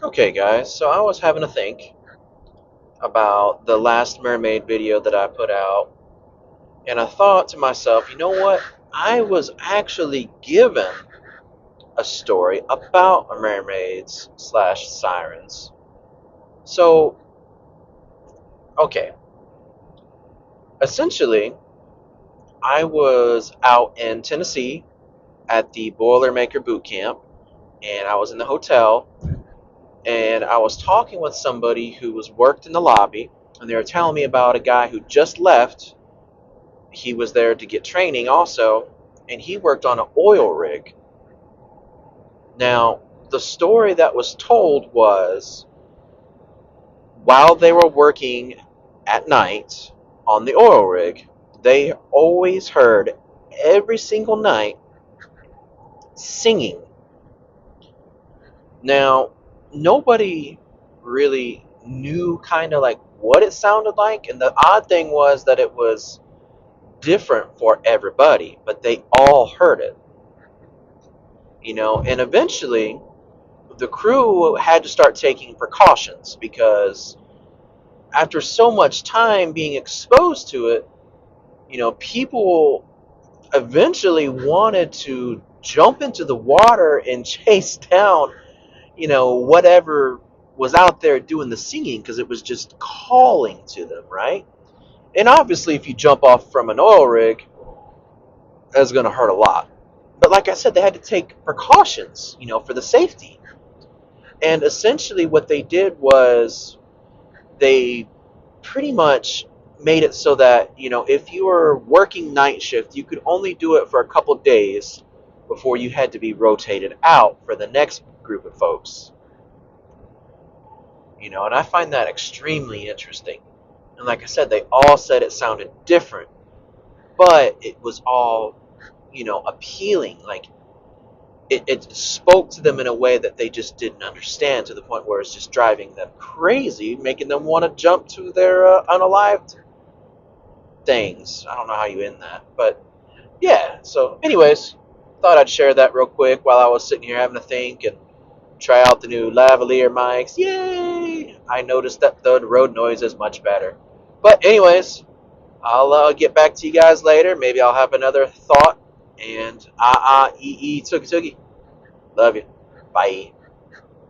Okay, guys, so I was having to think about the last Mermaid video that I put out, and I thought to myself, you know what? I was actually given a story about mermaids slash sirens. So, okay, essentially, I was out in Tennessee at the Boilermaker boot camp, and I was in the hotel, and I was talking with somebody who was worked in the lobby, and they were telling me about a guy who just left. He was there to get training also, and he worked on an oil rig. Now, the story that was told was while they were working at night on the oil rig, they always heard every single night singing. Now, nobody really knew kind of like what it sounded like, and the odd thing was that it was different for everybody, but they all heard it, and eventually the crew had to start taking precautions because after so much time being exposed to it, people eventually wanted to jump into the water and chase down, whatever was out there doing the singing because it was just calling to them, right? And obviously, if you jump off from an oil rig, that's going to hurt a lot. But like I said, they had to take precautions, for the safety. And essentially, what they did was they pretty much made it so that if you were working night shift, you could only do it for a couple days before you had to be rotated out for the next group of folks. And I find that extremely interesting. And like I said, they all said it sounded different, but it was all appealing. Like it spoke to them in a way that they just didn't understand, to the point where it's just driving them crazy, making them want to jump to their unalived things. I don't know how you end that, but yeah. So, anyways, thought I'd share that real quick while I was sitting here having to think and try out the new lavalier mics. Yay! I noticed that the road noise is much better. But anyways, I'll get back to you guys later. Maybe I'll have another thought. And tookie tookie. Love you. Bye.